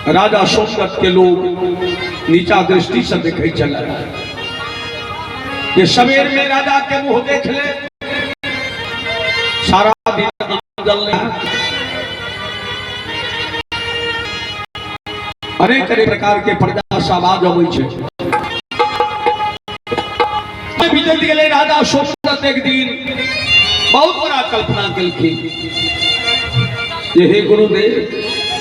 राजा सोमदत्त के लोग नीचा दृष्टि से देखे चला ये सवेर में राजा के मुंह देख ले, सारा दिन जल अनेक अनेक प्रकार के प्रजा से आवाज अबै छै। बीतल गेलै राजा सोमदत्त एक दिन बहुत बड़ा कल्पना केलखिन, हे गुरुदेव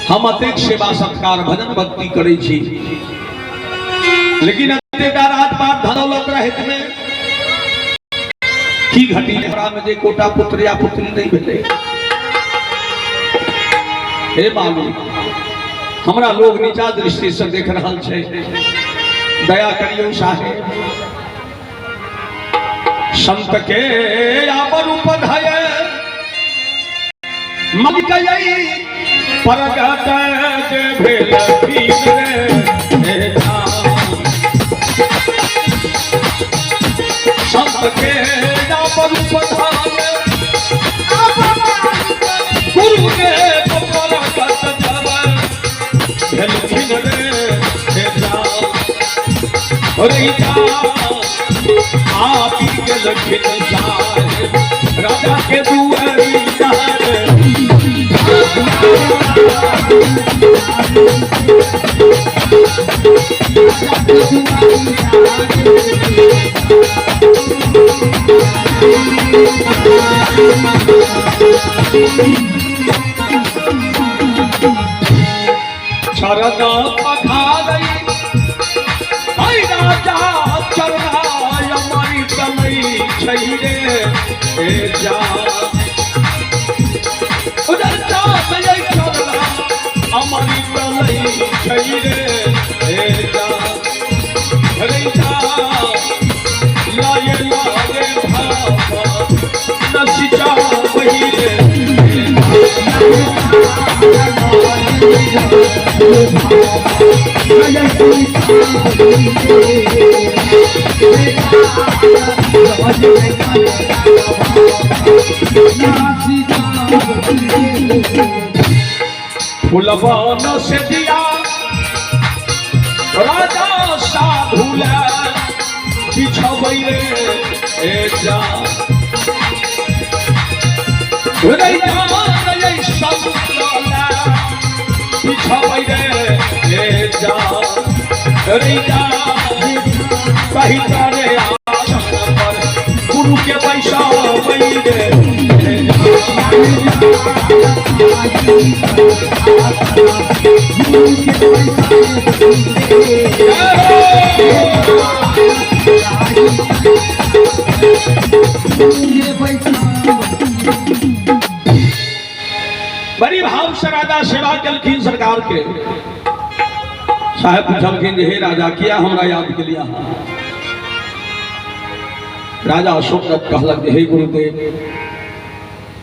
हम अतेक सेवा सत्कार भजन भक्ति करै छी, लेकिन अतेक रात बात धनौलत रहत में की घटी हमरा में जे कोटा पुत्र या पुत्री नहीं भेलै। हे मालिक हमरा लोग नीचा दृष्टि से देख रहल छै, दया करियो साहेब। संत के आबर उपधय मलकई परगट जे भेल संत के आबर उपधय गुरु के परगट जब भेलखिन रे आप के लखिन राजा के दुआरी शरणा पखारई राजा चरणा यमरी तलई छैरे जा उधर जा मैं चरणा अमरी तलई छैरे जा रे जा लाये लागे भाव नसिजा बहिरे फुलवान से दिया राजा साधु बिछबै रे जा बिछबै रे जा कही रे पर गुरु के पैसा बड़ी भाव से राजा सेवा कलखिन सरकार के। साहेब पूछलखिन हे राजा किया हमरा याद के लिया। राजा सोमदत्त कहलक हे गुरुदेव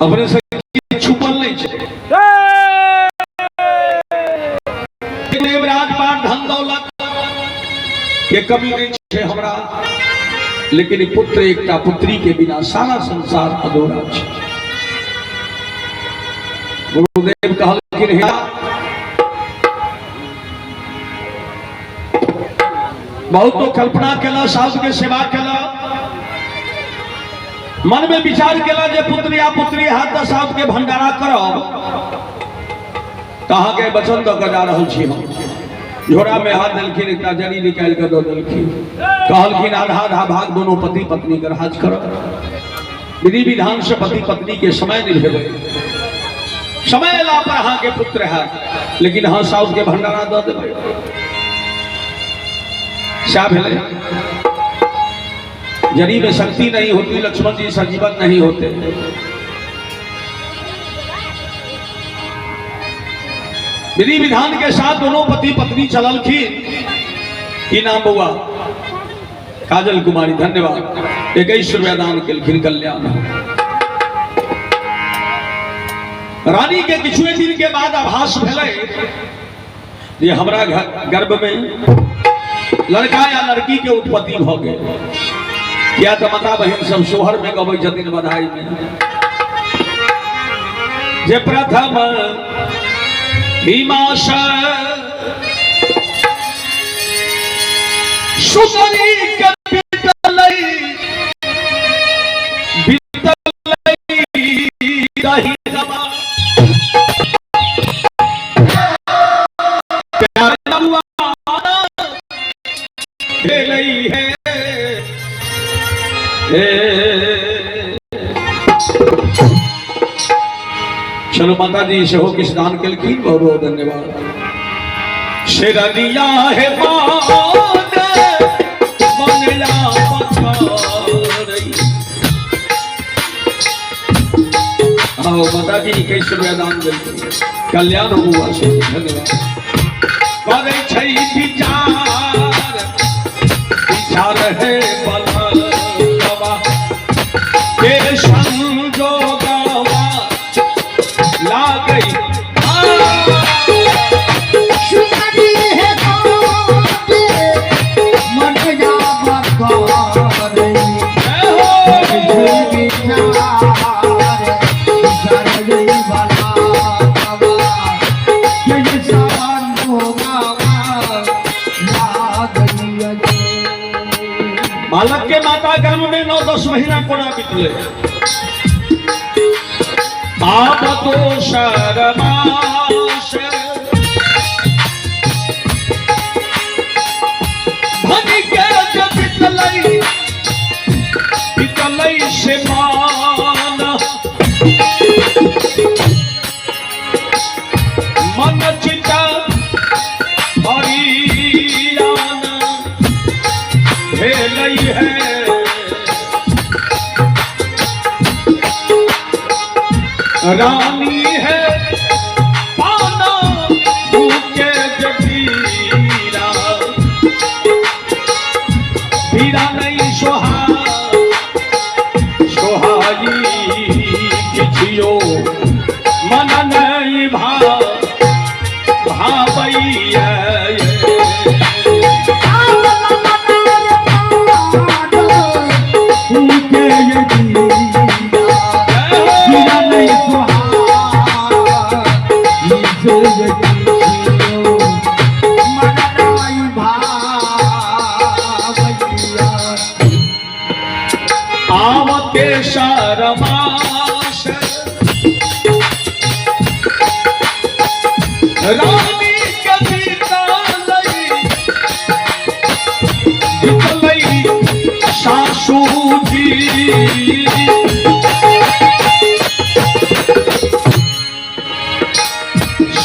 अपने से छुपल नहीं छै, राजपाट धन दौलत के कमी नहीं छै हमरा, लेकिन पुत्र एकटा पुत्री के बिना सारा संसार अधूरा छै। गुरुदेव कहलखिन हे बहुत तो कल्पना केला, सास के सेवा केला, मन में विचार केला जे पुत्र या पुत्री हाथ सास के भंडारा करब, कहा के वचन दऽ के जा रहल छी हम। झोरा में हाथ देलखिन, एकटा जड़ी निकाल के दऽ देलखिन, कहलखिन आधा आधा भाग दोनों पति पत्नी के राज करब। विधि विधान से पति पत्नी के समय निभेबै, समय ला पर अहाँ के पुत्र है, लेकिन हाँ सास के भंडारा दऽ देबै। क्या भेलै? जड़ी में शक्ति नहीं होती, लक्ष्मण जी सजीवन नहीं होते। विधि विधान के साथ दोनों पति पत्नी चललखिन। की नाम बउआ? काजल कुमारी, धन्यवाद। 21 रुपया दान केलखिन कल्याण। रानी के किछु दिन के बाद आभास भेलै जे हमरा गर्भ में लड़का या लड़की के उत्पत्ति भ गेल। क्या तो माता बहन सब सोहर में गबै छथिन बधाई में जे प्रथम हिमाश सुतरी के बीतलई रही रवा प्यार नवाना खेलई है चलो माता जी से हो किस दान के लिए बहुत बहुत धन्यवाद। शेरनिया है माता जी कैसे दान कल्याण हुआ से धन्यवाद। करे छै विचार है बलवा के संजोगवा लागई सुतरी है मन जावत बालक के माता गर्भ में 9-10 महीना कोना बीतले आप तो शर्माश भनी के जब बीतलई से मान मन चित हरियान भेलई है रानी है पाना भूखे जबीरा भीरा नहीं सोहाई किछियो मन नहीं भावैया आवते शरमाश रानी के बीतलई सासू जी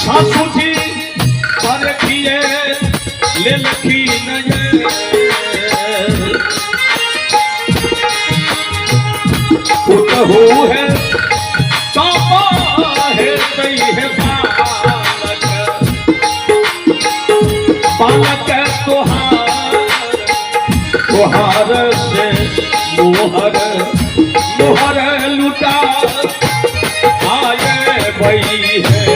सासू जी पर किए ले लखी नजर हो है कापा है सही है पालक तोहार से मोहर लुटा आए भई है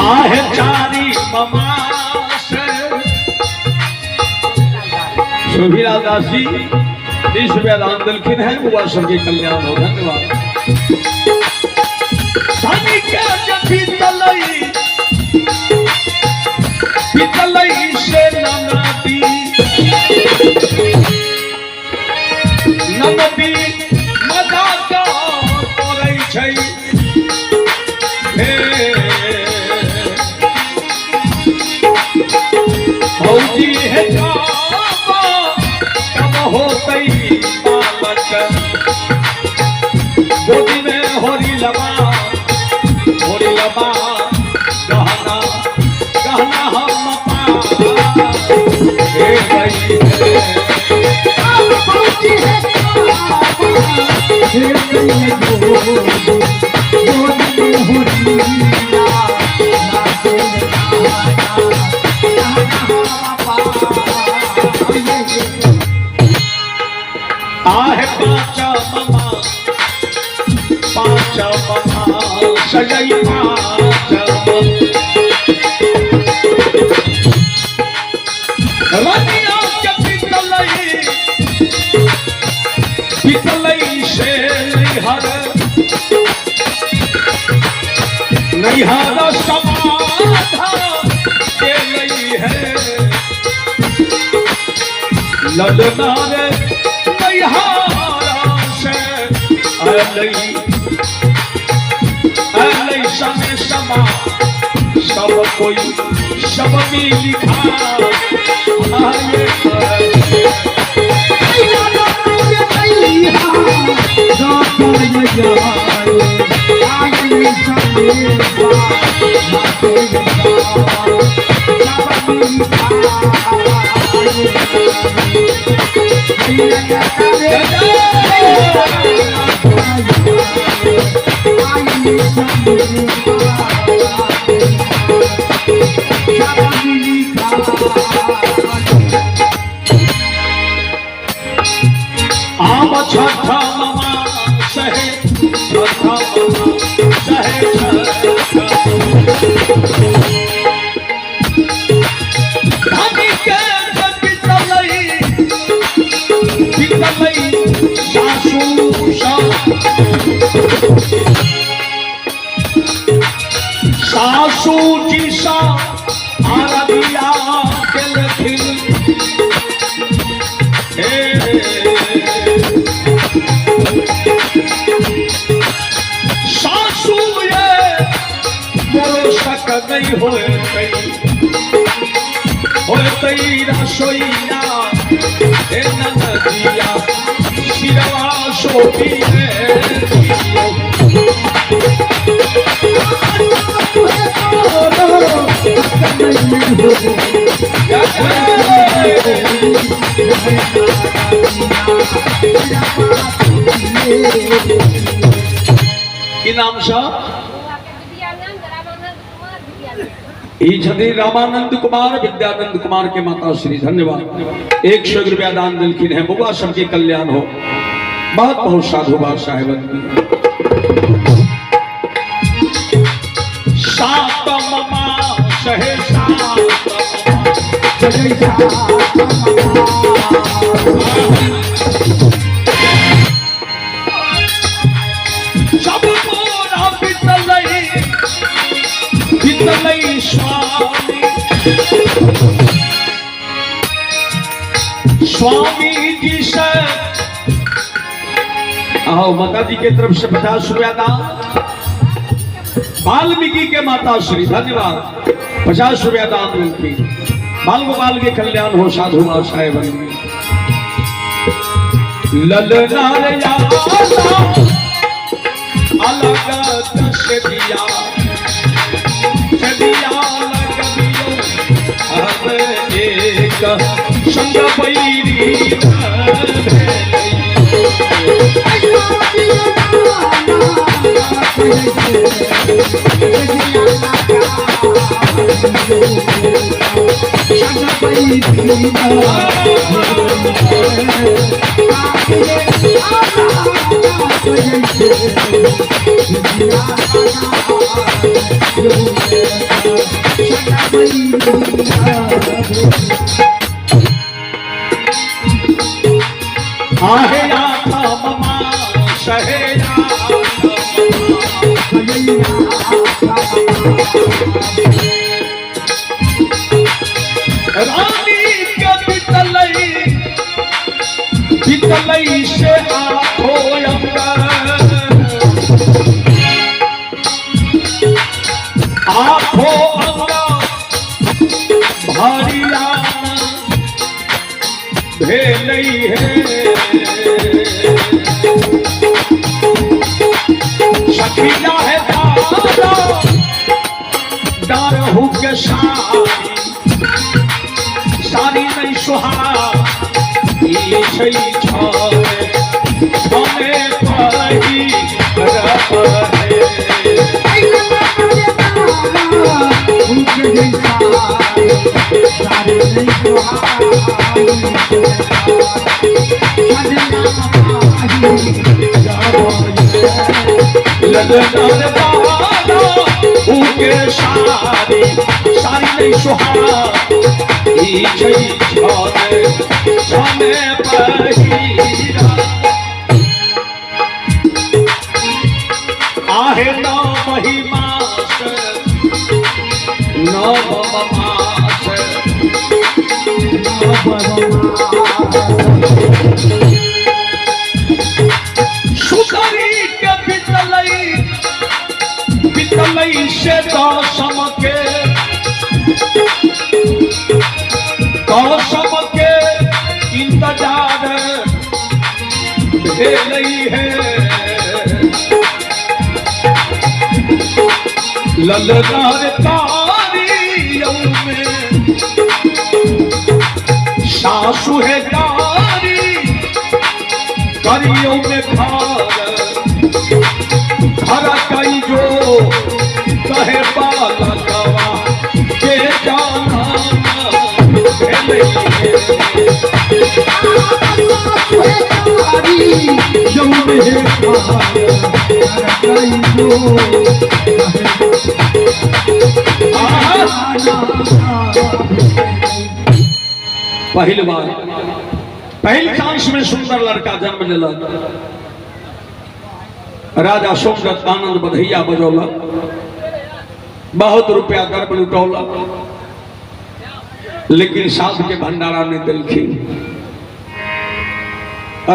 आहे चारी ममास सुभीलाल दास जी 20 रुपया दान दिलखिन है हुआ सबके कल्याण हो धन्यवाद। धनी के बीतलई से ननदी मजाक करै छै भौजी है कब होतई बालक गोदी में होरी लबा गहना हम पा हे गई पाचा ममा सजई पाचा रनिया के पितलई से नैहर समाधा के लई है ललना रे नैहरा से अलई समे समा सब कोई सब में लिखा आए आम छठा ममा सहे छठा ममा सहे धनी के पितलई सासू सासू जी सा आरबिया के लखिन सासू ये मोरो सक नहीं होए तई रसोईया ए नदिया शिरवा सोती है की नाम सा रामानंद कुमार विद्यानंद कुमार के माता श्री धन्यवाद 100 रुपया दान दिलखिन है बुआ सबके कल्याण हो बहुत बहुत साधुवाद साहेबन सात ममा सहे सब मोरा पितलई स्वामी जी से आओ माता जी के तरफ से 50 रुपया दान वाल्मीकि के माता श्री धन्यवाद 50 रुपया दान मिलती बाल गोपाल के कल्याण हो साधु साहेब ललना अलग से दिया एक संग पैरी आहे आता ममा सहे रानी के पितलई से आखो आखो अंगा भारिया भेलई है सखिया है दादा दारहू के सारी नहीं सुहा छई छमे पही ललनार बाबा उके सारी सारी नहीं सुहारा ई छई छाने छाने पहिरा आहे नौ महिमास नौ मास सुतरी के पितलई से कौसम के इंतजार भेलई है ललनार तारियों में सासु है कारी करियों में खार घर कई जो कहे बाला गवा के जाना पहली बार पहली चांस में सुंदर लड़का जन्म लेला राजा सोमदत्त आनंद बधैया बजौला बहुत रुपया गर्भ लुटौला लेकिन सास के भंडारा ने दिलखिन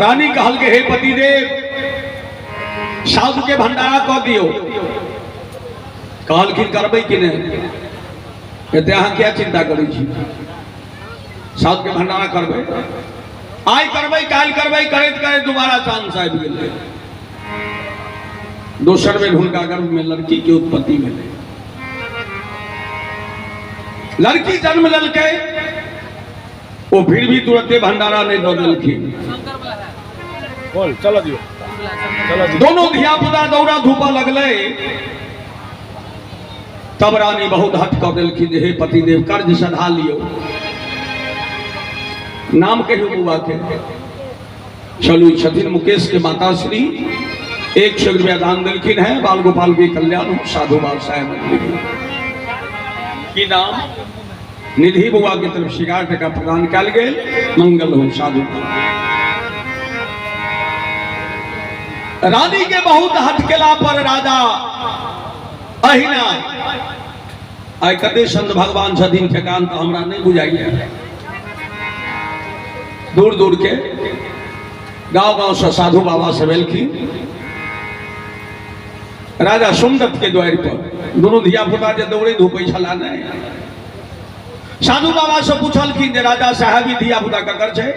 रानी कहल के हे पतिदेव सास के भंडारा कह दियो कहलखिन करबै कि नहीं कहते अहाँ क्या चिंता करै छी सास के भंडारा करबै आई करबै काल करबै करैत करैत दोबारा चांस आबि गेलै दोसर बेर हुनका गर्भ में लड़की के उत्पत्ति भेलै लड़की जन्म लेलकै वो फिर भी तुरंते भंडारा नहीं दो देलखिन चलो दियो दोनों धिया पुता दौड़ा धूपा लगले तब रानी बहुत हट कर देलखिन हे पतिदेव कर्ज सधा लियो नाम कहियो बुआ के चलू छथिन मुकेश के माता श्री 100 रुपया दान दिलखिन है बाल गोपाल के कल्याण साधु बाल साहेब की नाम निधि बुआ की तरफ 11 टका प्रदान कल गए मंगल हो साधु रानी के बहुत हटकेला पर राजा अहिना आई कते संत भगवान छथिन ठेकान तो हमरा नहीं बुझाइए दूर दूर के गांव गांव से साधु बाबा से वेलखिन राजा सोमदत्त के द्वार पर दोनों धिया पुता जे दौड़े धूपै छला नहीं साधु बाबा से पूछलखिन जे राजा साहब धिया पुता ककर छे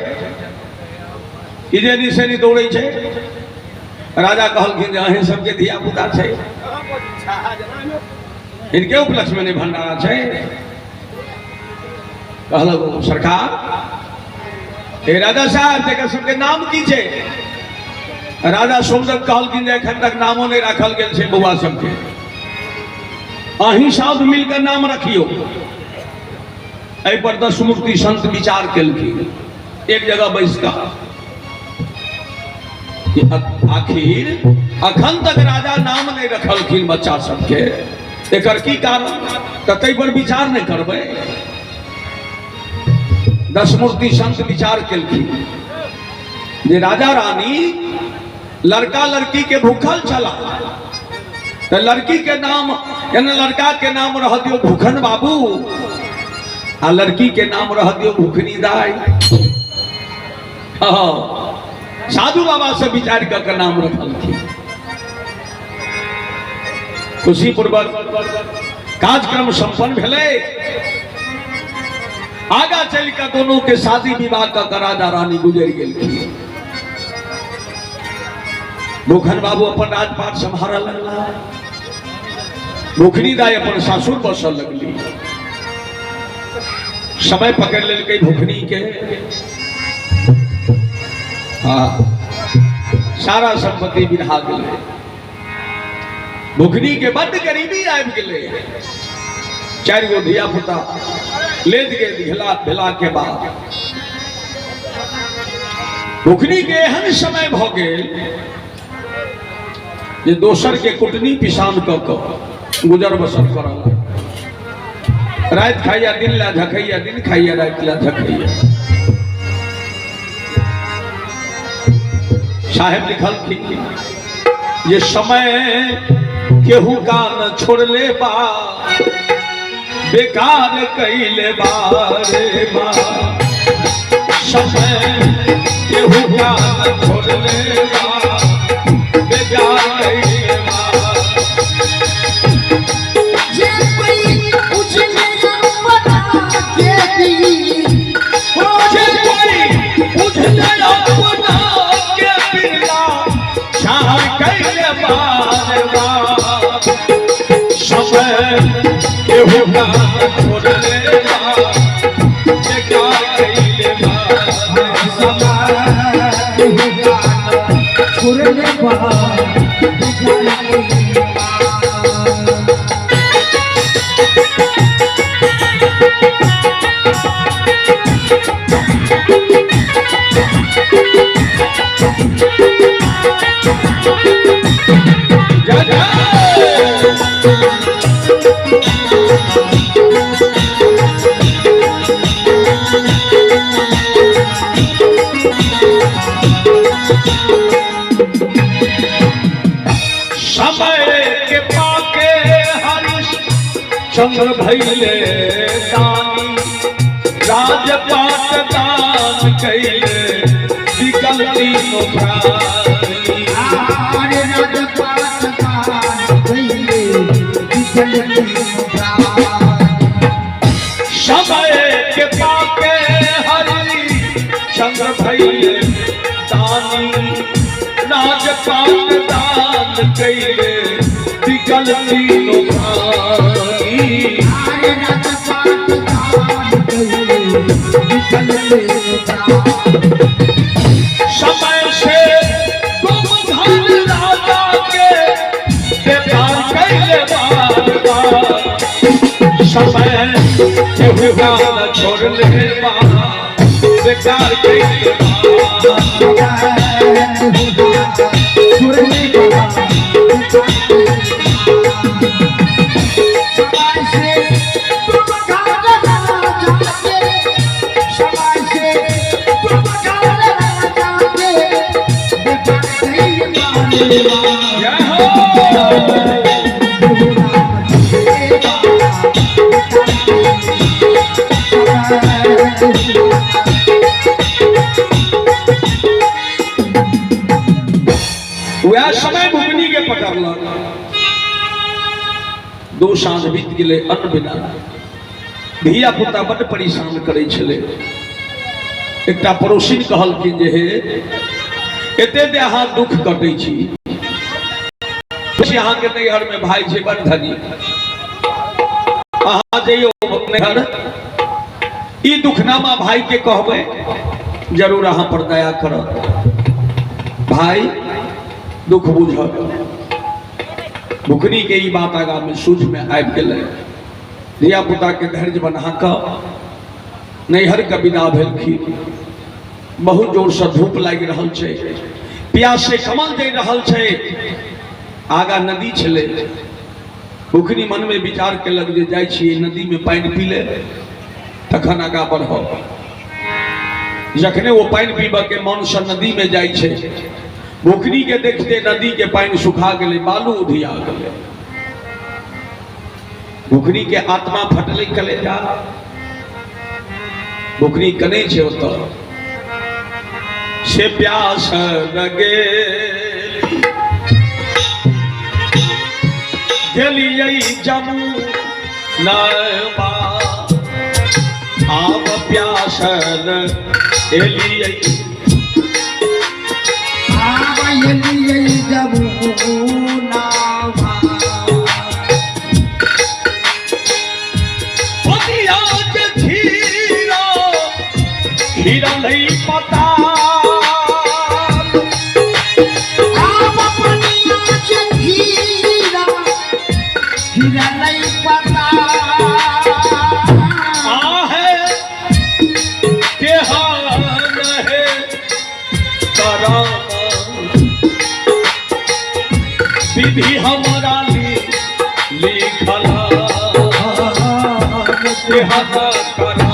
इजे से नहीं दौड़े छे राजा कहलखिन जे अहे सबके धिया पुता छे इनके उपलक्ष्य में नहीं भंडारा छे कहलो सरकार हे राजा साहब जेकर सबके नाम की छे राजा सोमदत्त कहलखिन जे एखन तक नामो नहीं रखल गेल छे बउआ सबके अहीं साथ मिलकर नाम रखियो एहि पर 10 मुक्ति संत विचार केलखिन एक जगह बैस का आखिर अखन तक राजा नाम नहीं रखलखिन बच्चा सबके एकर की कारण तै पर विचार नहीं करबै 10 मूर्ति संत विचार केलखिन जे राजा रानी लड़का लड़की के भूखल चला तो लड़की के नाम यानी लड़का के नाम रह दियो भूखन बाबू आ लड़की के नाम रह दियो भूखनी दाई साधु बाबा से विचार कर नाम रखल थी खुशी पूर्वक कार्यक्रम संपन्न भेले आगा चल कर दोनों के शादी विवाह का राजा रानी गुजर गए भूखन बाबू अपन राजपाट संभाल लगला भूखनी दाई अपन सासुर बसल लगली समय पकड़ ले भूखनी के हाँ सारा संपत्ति बिरहा गए भूखनी के बड़ गरीबी आबि गए 4 गो धिया पुता लेद गए भेला के बाद भूखनी के एहन समय भ गेल जे दोसर के कुटनी पिसान क गुजर बसर करल। रात खाइया दिन ला झकैया, दिन खाइया रात ला झकैया। साहेब लिखल थी ये समय केहू का न छोड़ले बा, बेकार कैले बारे बा। समय केहू का न छोड़ले बा, बेकार कैले बा। जे कोई उछले बना के दी, जे कोई उछले बना के पिला, चाह कैले बारे बा। समय केहू का न छोड़ले बा, बेकार कैले बा। छोड़ने बा समय के पाके हरीश चंद्र भैले दानी, राजपाट दान कैले बिकल तीनों प्राणी। आरे राजपाट दान कैले बिकल तीनों प्राणी। समय के पाके हरीश चंद्र भैले दानी, राजपाट दान कैले बिकल तीनों प्राणी। आरे राजपाट दान कैले बिकल तीनों प्राणी। समय से तुम धन राजा के बेकार कैले बार बार। समय केहू का न छोड़ले बा, बेकार कैले बार। छोड़ने बा समाज से तुम खाना जाके, समाज से तुम खाना जाके, बेकार कैले बारे बा। जय हो। वह समय बुकनी के पकड़ल, दो साँझ बीत गेले अन्न बिना। धिया पुता बड़ परेशान करे छले। एकटा पड़ोसिन कहलखिन जे हे एते दे अहाँ दुख कटै छी, अहाँ के नैहर में भाई छै बड़ धनी, अहाँ जइयो नैहर, ई दुखनामा भाई के कहबै जरूर अहाँ पर दया करत। भाई दुख बुझल। बुकनी के ई बात आगा में सूझ में आबि गेलै। धिया पुता के धैर्य बना कऽ नैहर के विदा भेलखिन। बहुत जोर से धूप लागि रहल छै, प्यास से कमल दे रहल छै। आगा नदी छलै। बुकनी मन में विचार केलक जे जाइ छियै नदी में पानि पी ले, तखन आगा बढ़ब। जखने वो पानि पीबऽ के मन से नदी में जाइ छै, बुकनी के देखते नदी के पानी सुखा गए, बालू उधिया गए। बुकनी के आत्मा फटले कलेजा। बुकनी कने छे ओत से प्यास लगे गेलियै जमुना आब प्यासल एलियै हीरा नहीं पता हीरा नहीं पता है देहान है कराम विधि हमारा लिखल देहत करा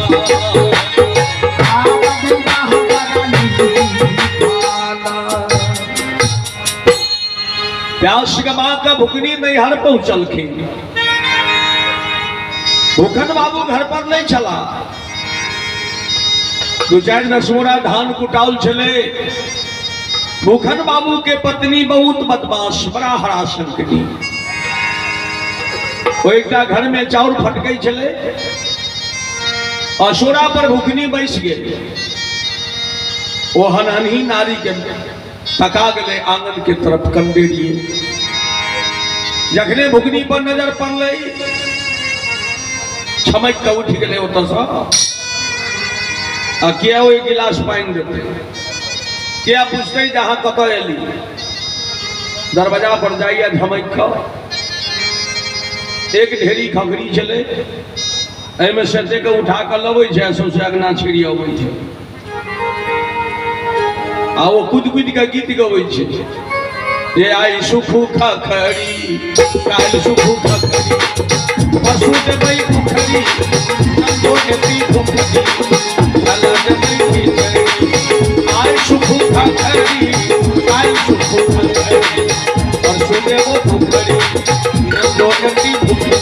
प्यास गमा का भुकनी नैहर पहुंचलखिन। भूखन बाबू घर पर नहीं चला। दो चार नसोरा धान कुटाउल चले। भूखन बाबू के पत्नी बहुत बदमाश, बड़ा हरासन करी। वो एक घर में चाउर फटकई चले। असोरा पर भुखनी बैस गए। वो हनहनी नारी के तका गले आंगन के तरफ कंडे दिए। जखने भुखनी पर नजर पड़ल छमक के उठ गए। ओत क्या वो एक गिलास पानी देते। क्या पूछते जहां कत एली। दरवाजा पर जाइए झमक खा। एक ढेरी खखरी चले। एमे से के उठा कर लबे छै, सौसे अगना छिड़ी अबै छै। आ वो कूद कूद के गीत गबै छै। ये आई सुखू खखरी काल सुखू खखरी पशु देबै पुखरी नंदो देती पुखरी काला देबै खिचड़ी। आई सुखू खखरी काल सुखू खखरी पशु देबै पुखरी नंदो देती पुखरी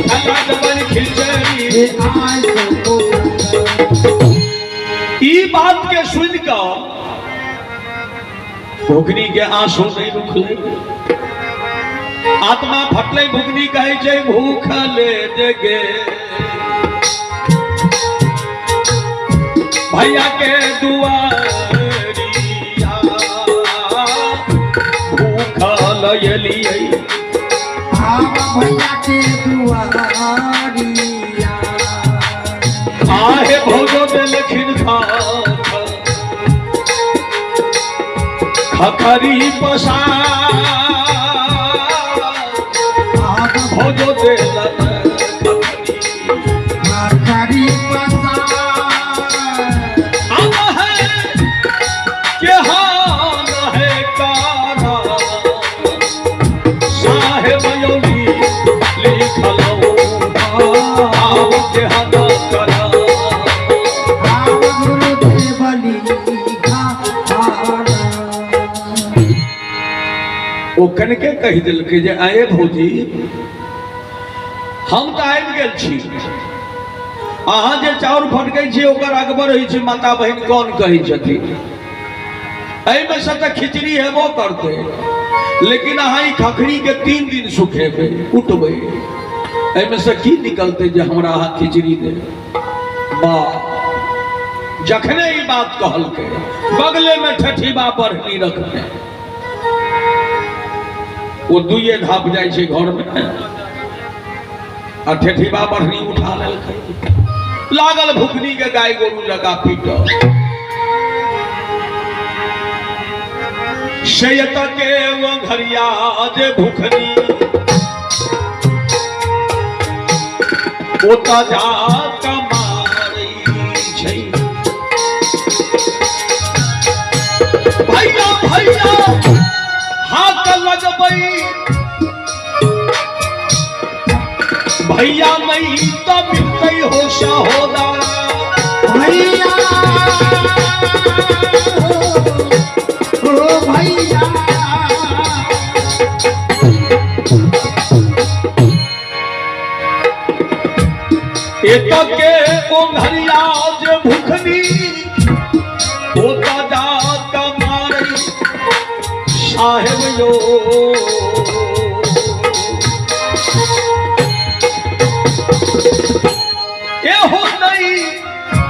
काला देबै खिचड़ी। ई बात के सुन के भुखनी के आंसू नहीं रुकले। आत्मा फटले। भुखनी कहे छै भूखले जगे भैया के दुआरिया भूखल एलियै भैया के दुआरिया आहे भौजो देलखिन खखरी पसा भौजो देलन खखरी पसा हम है के हान है काना साहेब योगी लिखल आव के हद करा गुरुदेव लिखा। ओ कनके कहि देलकै जे आए भौजी हम तऽ आबि गेल छी। अहाँ जे चाउर फटकै छी ओकर अकबर होइ छै माता बहिन कौन कहै छथिन। एहिमे से तऽ खिचड़ी हेबो करतै, लेकिन अहाँ ई खखरी के 3 दिन सुखेबै कुटबै। एहिमे से की निकलतै जे हमरा अहाँ खिचड़ी दे। वाह! जखने ई बात कहलकै बगले में ठठीबा बढ़नी रखने वो दुए धाप जाए छे घर में आ ठेठीबा बढ़नी उठा लेलकै। लागल भुखनी के गाय गोरू लगा पीट। शयत के वो घरिया जे भुखनी ओता जा कमाई छै। भैया भैया हाथ लगबै भैया नहीं तो मिलते हो सहोदर। भैया ओ भैया एक के ओंघरिया जे भुखनी होता जा कमाई साहेब यो हो नहीं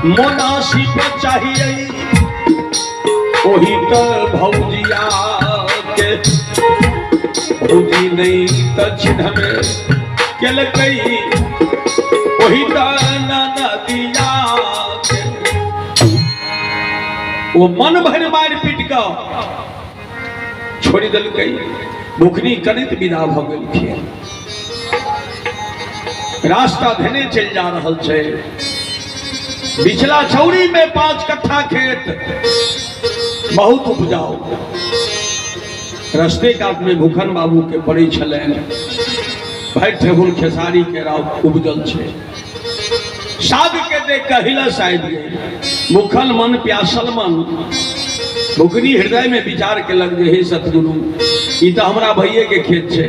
मुनासिब चाहिए वही तो भौजिया के भौजी नहीं तो चिन्ह में केलकै वही तो नदिया के। वो मन भर मार पीट के छोड़ी दिलकै। भुखनी कनित विदा भ गेलखिन। रास्ता धने चल जा रहल छै। बिचला छौरी में 5 कट्ठा खेत बहुत उपजाऊ। रस्ते कात में भूखन बाबू के पड़े छलैन भाई ठेहुल खेसारी के राव उपजल छे साग के देख कहिला शायद भूखल मन प्यासल मन भुखनी हृदय में विचार के लग जे हे सतगुरु ई तो हमरा भैये के खेत छे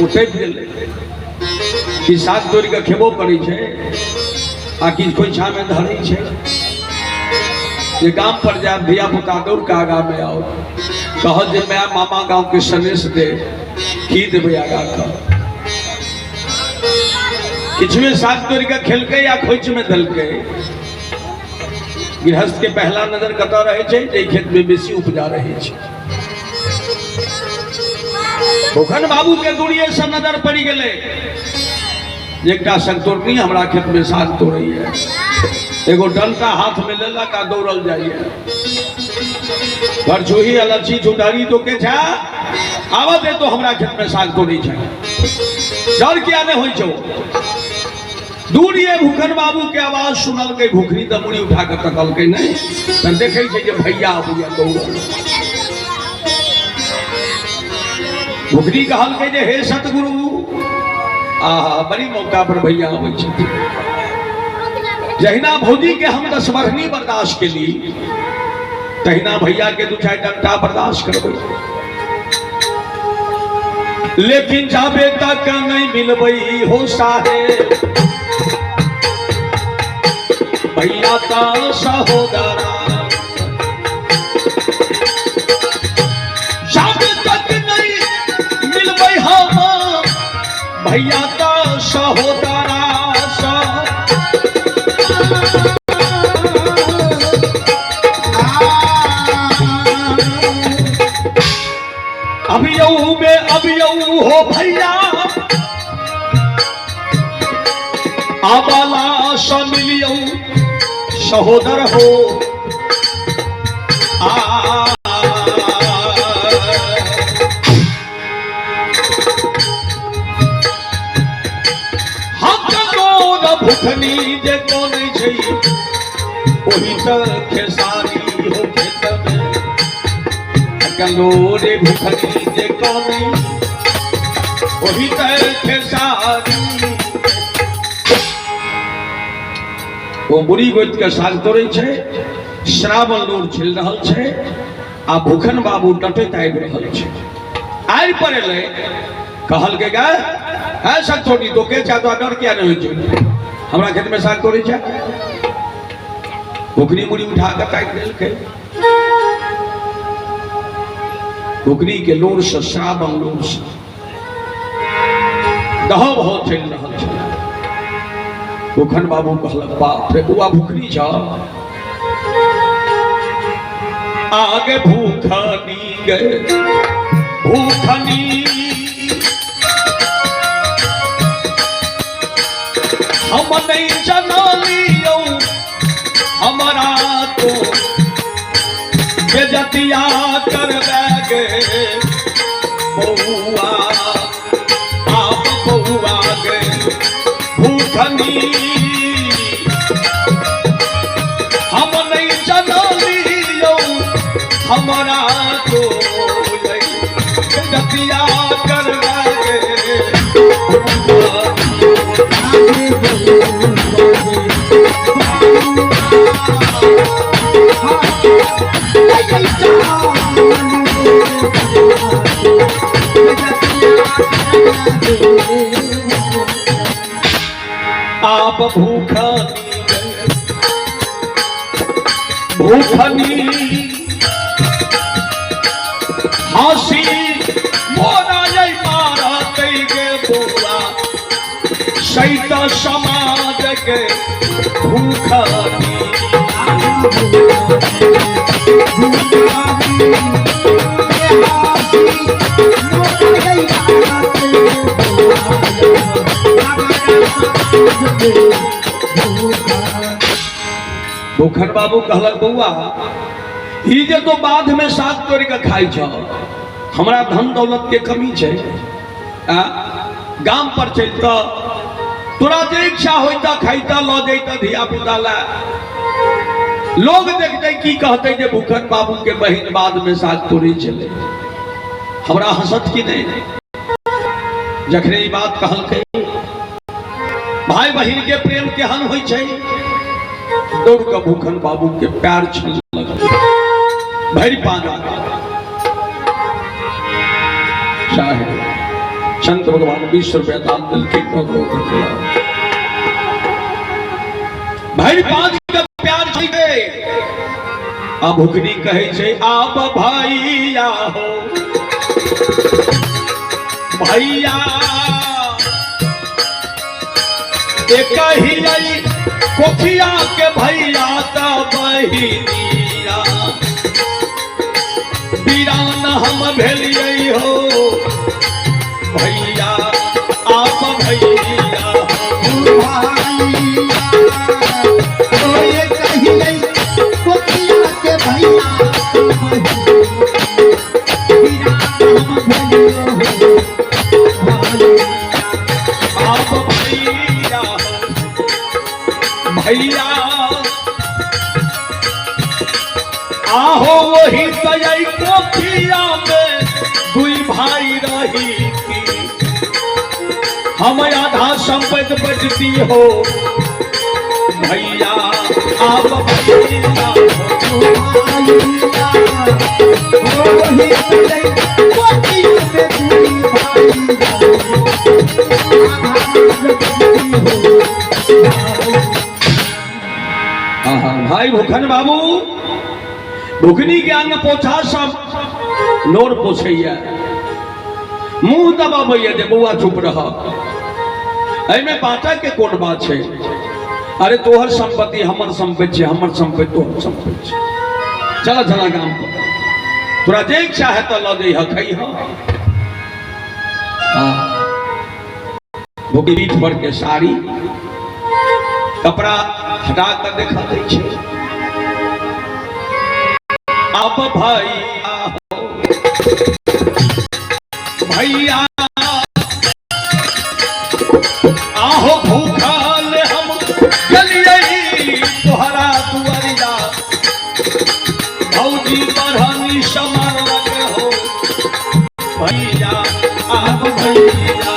उठे गेले कि साग तोड़ के खेबो करी छे आ कि कोई छा में धरी छे ये गांव पर जा धिया पुता दौड़ के आगा में आओ कह जे मैं मामा गांव के सनेश दे की देवे आगा का किछ में साग तोड़ के खेलके या खोच में धलके गृहस्थ के पहला नजर कत रहे छे जे खेत में बेसी उपजा रहे छे भूखन बाबू के दूरिये से नजर पड़ गए एकटा संतोरनी हमरा खेत में साग तोड़ई है एगो डंटा हाथ में लेला का दौड़ल जाइए भरछुही अलची झुंडारी तो के छा आवत है तो हमरा खेत में साग तोड़ी छा डर क्या ने होई छो दूरिये भूखन बाबू के आवाज सुनल के भूखनी त मुड़ी उठा के तकल के नहीं त देखे छे जे भैया अबुया दौड़ल भूखनी कहल के जे हे सतगुरु आहा बड़ी मौका पर भैया आबै छे जहिना भौजी के हम 10 बरहनी बर्दाश्त के ली तहिना भैया के 2-4 डंटा बर्दाश्त करबै लेकिन जाबे तक नहीं मिलबई हो साहे भैया का सहोदरा जाबे तक नहीं मिलबई हम भैया का सहोदरा अब यऊ हो भैया आबाला मिलियऊ सहोदर हो भूखनी जे को नहीं छई ओही त खेसारी हो खेत में कलोरे भूखनी जे को नहीं ओही त खेसारी वो बुरी गोत के साग तोड़े छे श्रावण लोर छिल रहल छे आ भूखन बाबू डटे आबि रहल छे आइ पड़े कहल के गा है सब छोड़ी तो के चाह तो डर क्या नहीं छे हमरा खेत में साग तोड़ी छे भुखनी मुड़ी उठा के काट देल के भुखनी के लोर से श्रावण लोर से दह बहुत चल रहल छे भूखन बाबू कहलक बाप रे बुआ भुखनी छ आगे भूखनी गए भूखनी हम नहीं जनलियो हमारा तो बेजतिया कर देगे बउआ आप बउआ गे भूखनी हम नहीं जनलियो हमारा तो बेजतिया कर देगे आप भूखनी हंसी मोरा जय मारा गे बुआ सैत समाज के भूखनी भूखन बाबू कहलक बउआ ही जे तो बाद में साग तोड़ के खाई छ हमरा धन दौलत के कमी छे गांव पर चलता तोरा जे इच्छा होता खाईता लो जैता धिया पुता ला लोग देखते की कहते जे भूखन बाबू के बहन बाद में साथ तोड़ी चले हमरा हंसत की नहीं जखने ई बात कहलकै भाई बहन के प्रेम केहन होइ छै दौड़ के भूखन बाबू के प्यार छल भरी पाना चाहे संत भगवान 20 रुपया दान दिलखिन भाई 5 के प्यार छै आ भुखनी कहै छै आब भैया हो भैया एक ही आई कोठिया के भैया त बहिनिया वीरान हम भेलियै हो भैया आप भैया भैया आहो वही तय कोठिया में दुई भाई रही थी हम आधा संपत्ति बचती हो भैया आप भैया भाई भूखन बाबू भुखनी के अन्न पोछा सब लोर पोछैया मुंह दबाबैया जे बउआ चुप रह एमे बाटा के कोन बात छै अरे तोहर संपत्ति हमर संपत्ति छै हमर संपत्ति तोहर संपत्ति छै चला चला गांव पर तोरा जे इच्छा है त ल जइह खइह भूखी पीठ पर के साड़ी कपड़ा हटा कर देखा दै छै अब भैया भैया आहो भूखल हम गलियै तोहरा दुआरिया भौजी बढ़नी समरक हो भैया आप भैया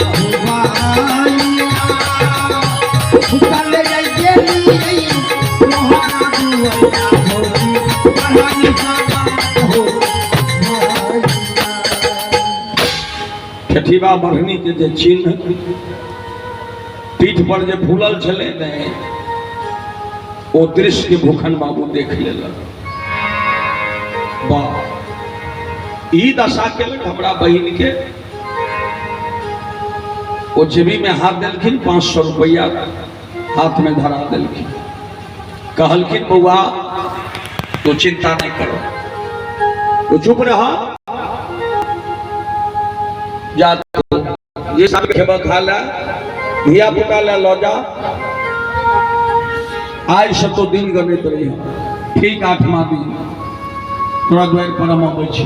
छठीवा बढ़नी के जे चिन्ह पीठ पर जे फूलल छले ने ओ दृश्य के भूखन बाबू देख लेलक वाह ई दशा केलक हमरा बहिन के ओ जेबी में हाथ देलखिन 500 रुपया हाथ में धरा देलखिन कहलखिन बउआ तो चिंता नहीं करो तो चुप रहा जा ये सब खेब खा ला धिया पुता ला लो जा आज से तो दिन गणित रही ठीक 8वां दिन तोरा द्वार पर हम अबै छी